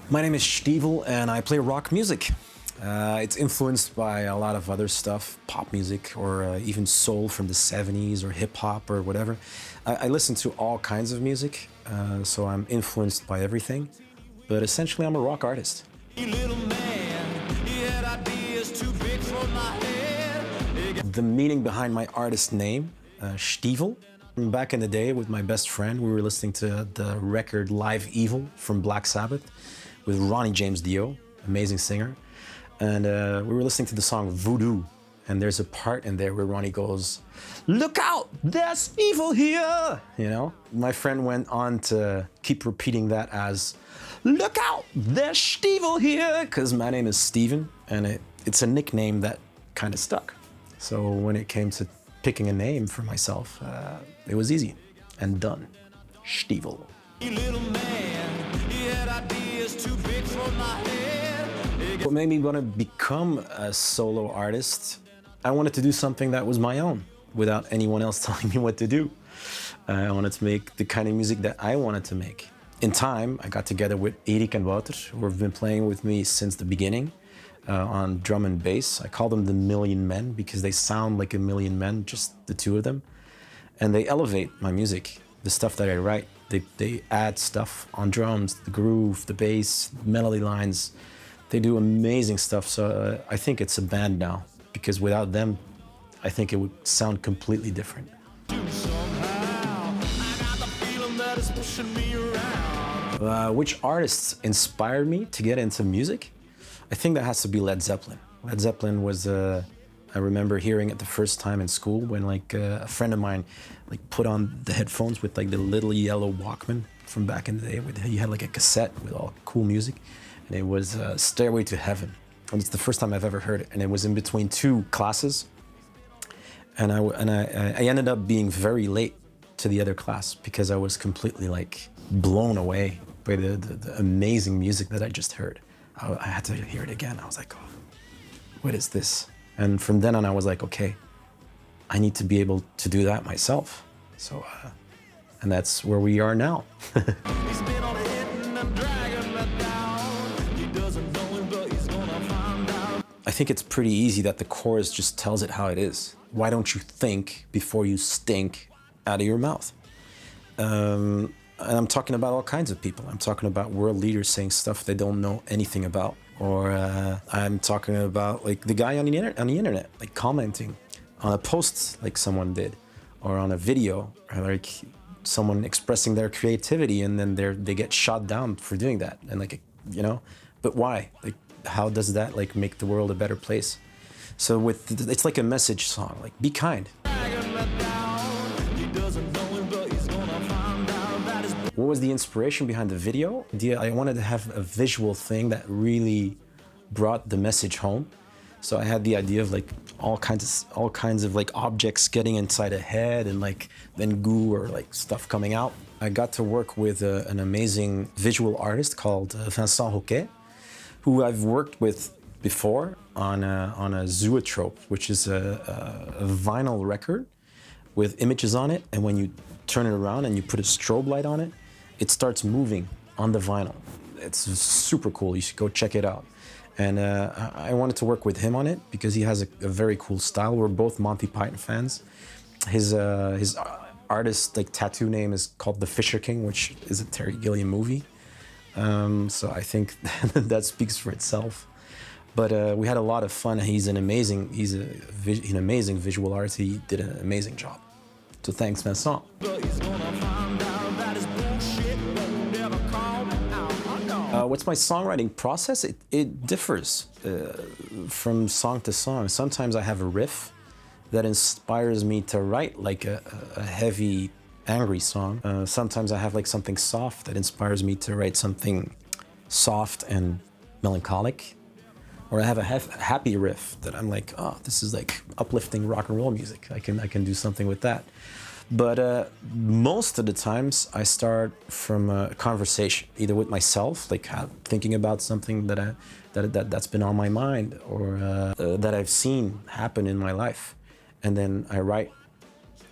My name is Shtevil and I play rock music. It's influenced by a lot of other stuff, pop music or even soul from the 70s or hip hop or whatever. I listen to all kinds of music, so I'm influenced by everything. But essentially, I'm a rock artist. The meaning behind my artist name, Shtevil. Back in the day with my best friend, we were listening to the record Live Evil from Black Sabbath with Ronnie James Dio, amazing singer. And we were listening to the song Voodoo. And there's a part in there where Ronnie goes, "Look out, there's evil here!" You know? My friend went on to keep repeating that as, "Look out, there's Shtevil here!" Because my name is Steven, and it's a nickname that kind of stuck. So when it came to picking a name for myself, it was easy and done. Shtevil. What made me want to become a solo artist, I wanted to do something that was my own without anyone else telling me what to do. I wanted to make the kind of music that I wanted to make. In time, I got together with Erik and Wouter, who have been playing with me since the beginning on drum and bass. I call them the Million Men because they sound like a million men, just the two of them. And they elevate my music, the stuff that I write. They add stuff on drums, the groove, the bass, melody lines. They do amazing stuff, so I think it's a band now, because without them, I think it would sound completely different. Which artists inspired me to get into music? I think that has to be Led Zeppelin. Led Zeppelin was, I remember hearing it the first time in school when a friend of mine put on the headphones with the little yellow Walkman from back in the day. He had a cassette with all cool music. And it was Stairway to Heaven. And it's the first time I've ever heard it. And it was in between two classes. And I ended up being very late to the other class because I was completely blown away by the amazing music that I just heard. I had to hear it again. I was like, oh, what is this? And from then on, I was like, okay, I need to be able to do that myself. So, and that's where we are now. I think it's pretty easy that the chorus just tells it how it is. Why don't you think before you stink out of your mouth? And I'm talking about all kinds of people. I'm talking about world leaders saying stuff they don't know anything about. Or I'm talking about the guy on the internet, commenting on a post someone did, or on a video, or someone expressing their creativity, and then they get shot down for doing that. And but why? How does that make the world a better place? So it's like a message song, be kind. What was the inspiration behind the video? I wanted to have a visual thing that really brought the message home. So I had the idea of all kinds of objects getting inside a head, and then goo or stuff coming out. I got to work with an amazing visual artist called Vincent Roquet, who I've worked with before on a zoetrope, which is a vinyl record with images on it, and when you turn it around and you put a strobe light on it, it starts moving on the vinyl. It's super cool. You should go check it out. And I wanted to work with him on it because he has a very cool style. We're both Monty Python fans. His artist tattoo name is called The Fisher King, which is a Terry Gilliam movie. So I think that speaks for itself. But we had a lot of fun. He's an amazing visual artist. He did an amazing job. So thanks, Vincent. What's my songwriting process? It differs from song to song. Sometimes I have a riff that inspires me to write a heavy, angry song. Sometimes I have something soft that inspires me to write something soft and melancholic. Or I have a happy riff that I'm oh, this is uplifting rock and roll music. I can do something with that. But most of the times I start from a conversation, either with myself, thinking about something that's been on my mind, or that I've seen happen in my life. And then I write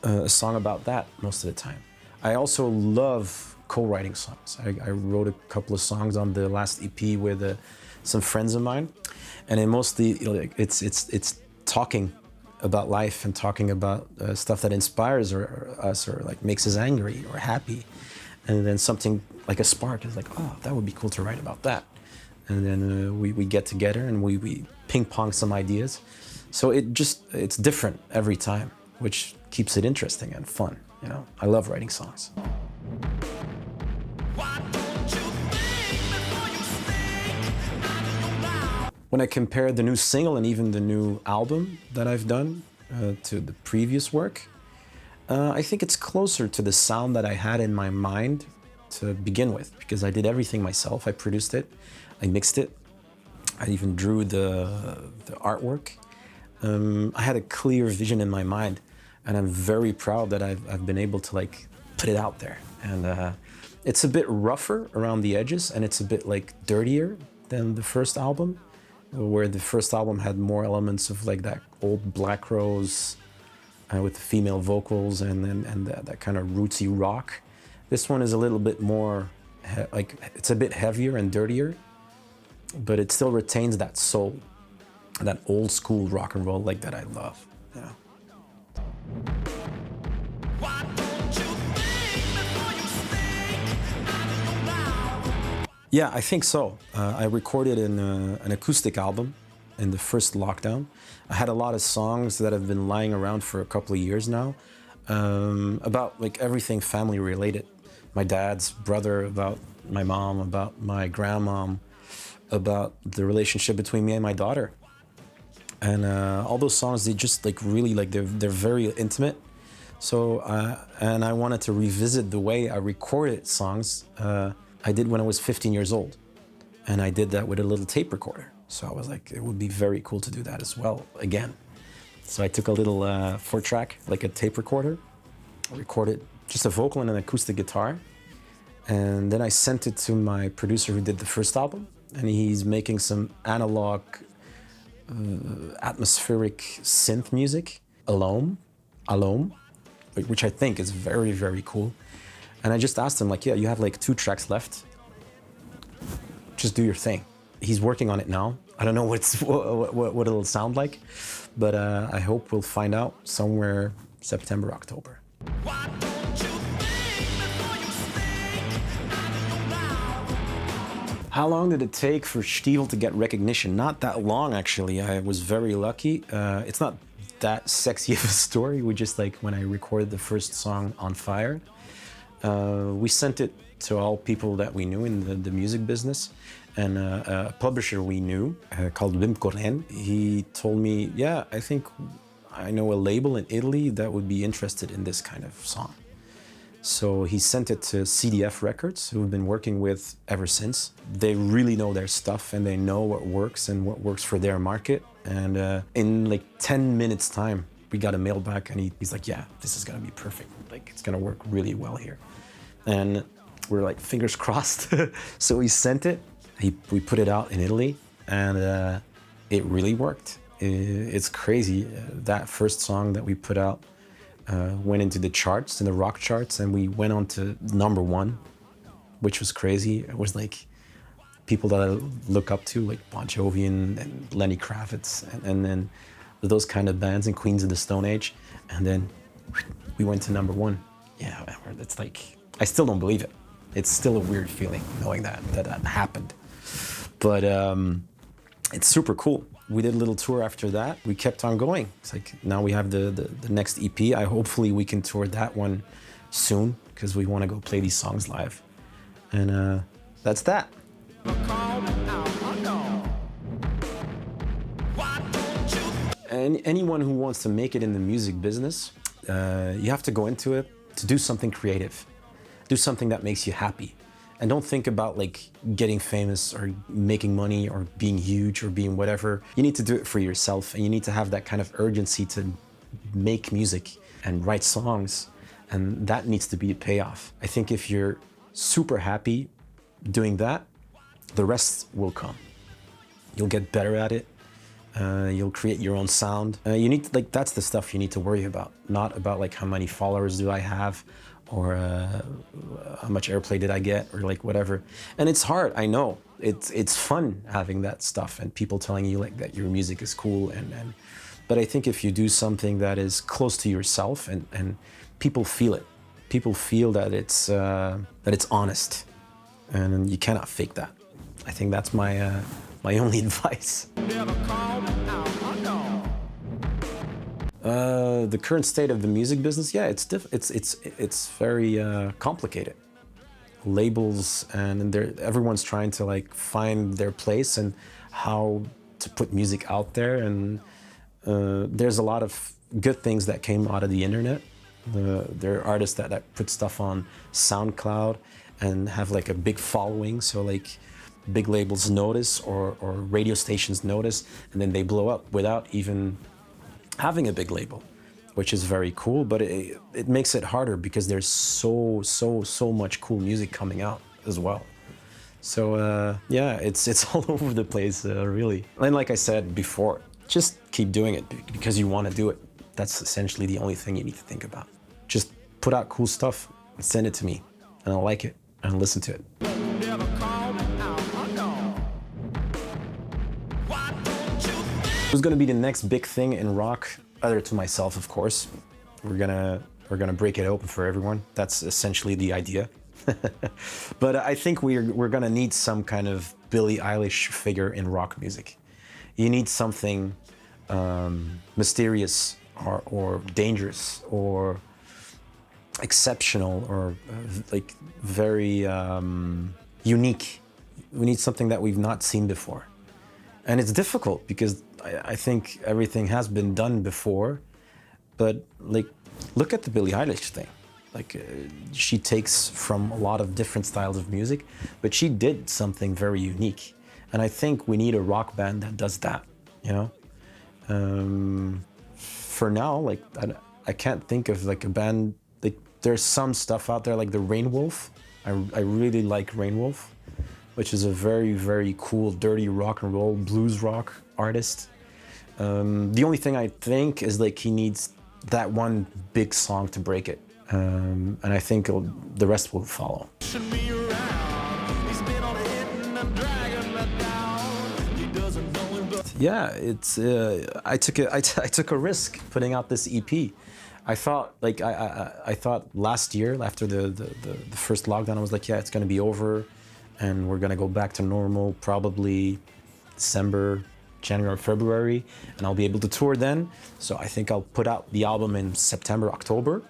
a song about that most of the time. I also love co-writing songs. I wrote a couple of songs on the last EP with some friends of mine, and it mostly, it's talking about life and talking about stuff that inspires us or like makes us angry or happy, and then something like a spark is like, oh, that would be cool to write about that, and then we get together and we ping pong some ideas. So it's different every time, which keeps it interesting and fun. I love writing songs. When I compare the new single and even the new album that I've done to the previous work, I think it's closer to the sound that I had in my mind to begin with, because I did everything myself. I produced it, I mixed it, I even drew the artwork. I had a clear vision in my mind, and I'm very proud that I've been able to like put it out there. And it's a bit rougher around the edges, and it's a bit like dirtier than the first album, where the first album had more elements of like that old Black Rose with the female vocals and that kind of rootsy rock. This one is a little bit more like, it's a bit heavier and dirtier, but it still retains that soul, that old school rock and roll like that I love. Yeah. Yeah, I think so. I recorded an acoustic album in the first lockdown. I had a lot of songs that have been lying around for a couple of years now, about like everything family related. My dad's brother, about my mom, about my grandmom, about the relationship between me and my daughter. And all those songs, they just like really like they're very intimate. So and I wanted to revisit the way I recorded songs. I did when I was 15 years old, and I did that with a little tape recorder. So I was like, it would be very cool to do that as well again. So I took a little 4-track, like a tape recorder, recorded just a vocal and an acoustic guitar, and then I sent it to my producer who did the first album, and he's making some analog atmospheric synth music, alone, which I think is very, very cool. And I just asked him, like, yeah, you have like 2 tracks left. Just do your thing. He's working on it now. I don't know what it'll sound like, but I hope we'll find out somewhere September, October. How long did it take for Shtevil to get recognition? Not that long, actually. I was very lucky. It's not that sexy of a story. We just like, when I recorded the first song, On Fire, we sent it to all people that we knew in the music business, and a publisher we knew called Wim Corren. He told me, yeah, I think I know a label in Italy that would be interested in this kind of song. So he sent it to CDF Records, who we've been working with ever since. They really know their stuff, and they know what works and what works for their market. And in like 10 minutes time, we got a mail back, and he's like, yeah, this is gonna be perfect. Like, it's gonna work really well here. And we're like, fingers crossed. So we sent it, we put it out in Italy, and it really worked. It's crazy. That first song that we put out went into the charts, in the rock charts, and we went on to #1, which was crazy. It was like people that I look up to, like Bon Jovi and Lenny Kravitz, and then those kind of bands, and Queens of the Stone Age. And then we went to #1. Yeah, it's like, I still don't believe it. It's still a weird feeling knowing that happened. But it's super cool. We did a little tour after that. We kept on going. It's like, now we have the next EP. Hopefully we can tour that one soon, because we want to go play these songs live. And that's that. And anyone who wants to make it in the music business, you have to go into it to do something creative. Do something that makes you happy. And don't think about like getting famous or making money or being huge or being whatever. You need to do it for yourself, and you need to have that kind of urgency to make music and write songs, and that needs to be a payoff. I think if you're super happy doing that, the rest will come. You'll get better at it. You'll create your own sound. You need to, like, that's the stuff you need to worry about, not about like how many followers do I have, or how much airplay did I get, or like whatever. And it's hard, I know. It's fun having that stuff and people telling you like that your music is cool, but I think if you do something that is close to yourself and people feel it, people feel that it's honest, and you cannot fake that. I think that's my my only advice. The current state of the music business, yeah, it's very complicated. Labels and everyone's trying to like find their place and how to put music out there, and there's a lot of good things that came out of the internet. There are artists that put stuff on SoundCloud and have like a big following, so like big labels notice or radio stations notice, and then they blow up without even having a big label, which is very cool, but it makes it harder because there's so much cool music coming out as well. So yeah, it's all over the place, really. And like I said before, just keep doing it because you want to do it. That's essentially the only thing you need to think about. Just put out cool stuff and send it to me, and I'll like it and listen to it. Who's gonna be the next big thing in rock, other to myself, of course? We're gonna break it open for everyone. That's essentially the idea. But I think we're gonna need some kind of Billie Eilish figure in rock music. You need something mysterious or dangerous or exceptional or like very unique. We need something that we've not seen before. And it's difficult because I think everything has been done before, but like, look at the Billie Eilish thing. Like, she takes from a lot of different styles of music, but she did something very unique. And I think we need a rock band that does that, you know? For now, like, I can't think of like a band, like there's some stuff out there like the Rain Wolf. I really like Rain Wolf, which is a very, very cool, dirty rock and roll, blues rock artist. The only thing I think is like he needs that one big song to break it. And I think the rest will follow. Yeah, it's I took a risk putting out this EP. I thought like I thought last year after the first lockdown, I was like, yeah, it's gonna be over and we're gonna go back to normal probably December, January, February, and I'll be able to tour then. So I think I'll put out the album in September, October,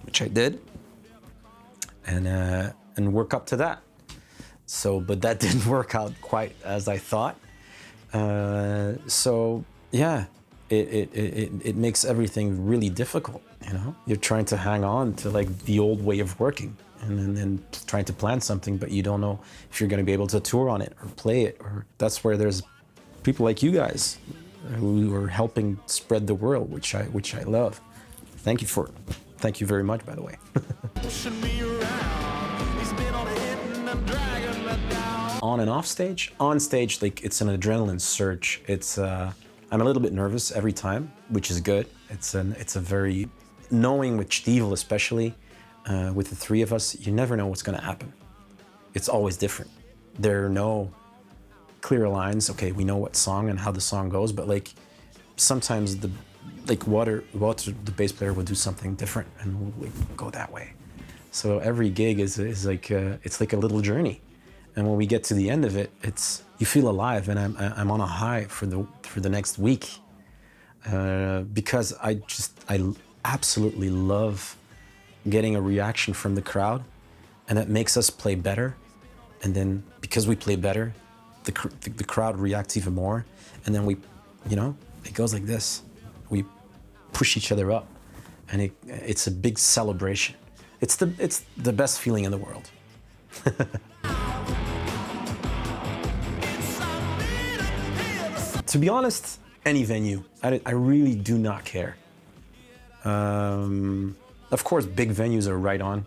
which I did, and work up to that. So, but that didn't work out quite as I thought. So yeah, it makes everything really difficult. You know, you're trying to hang on to like the old way of working, and then trying to plan something, but you don't know if you're going to be able to tour on it or play it. Or that's where there's people like you guys who are helping spread the word, which I love. Thank you very much, by the way. On and off stage? On stage, like, it's an adrenaline surge. It's I'm a little bit nervous every time, which is good. It's a very, knowing with Shtevil especially, with the three of us, you never know what's gonna happen. It's always different. There are no clear lines. Okay, we know what song and how the song goes, but like sometimes Walter, the bass player, will do something different and we'll go that way. So every gig is like it's like a little journey, and when we get to the end of it, you feel alive, and I'm on a high for the next week, because I absolutely love getting a reaction from the crowd, and that makes us play better, and then because we play better, the crowd reacts even more, and then it goes like this. We push each other up, and it's a big celebration. It's the best feeling in the world. To be honest, any venue. I really do not care. Of course, big venues are right on.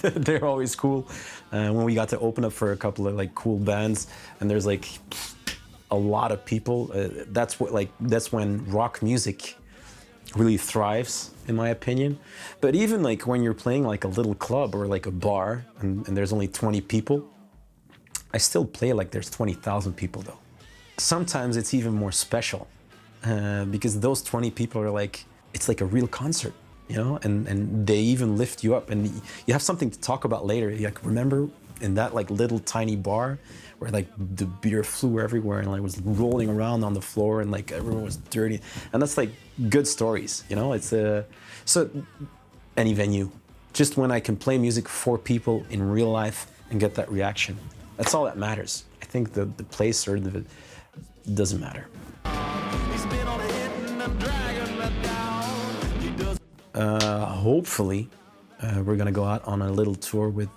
They're always cool. When we got to open up for a couple of like cool bands, and there's like a lot of people, that's when rock music really thrives, in my opinion. But even like when you're playing like a little club or like a bar and there's only 20 people, I still play like there's 20,000 people though. Sometimes it's even more special because those 20 people are like, it's like a real concert, you know, and they even lift you up and you have something to talk about later. You like, remember in that like little tiny bar where like the beer flew everywhere and like was rolling around on the floor and like everyone was dirty, and that's like good stories, you know. It's so any venue, just when I can play music for people in real life and get that reaction, that's all that matters. I think the place or the doesn't matter. Hopefully we're gonna go out on a little tour with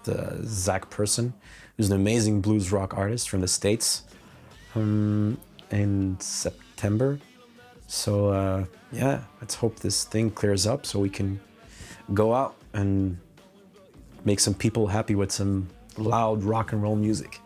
Zach Person, who's an amazing blues rock artist from the States, in September. So yeah, let's hope this thing clears up so we can go out and make some people happy with some loud rock and roll music.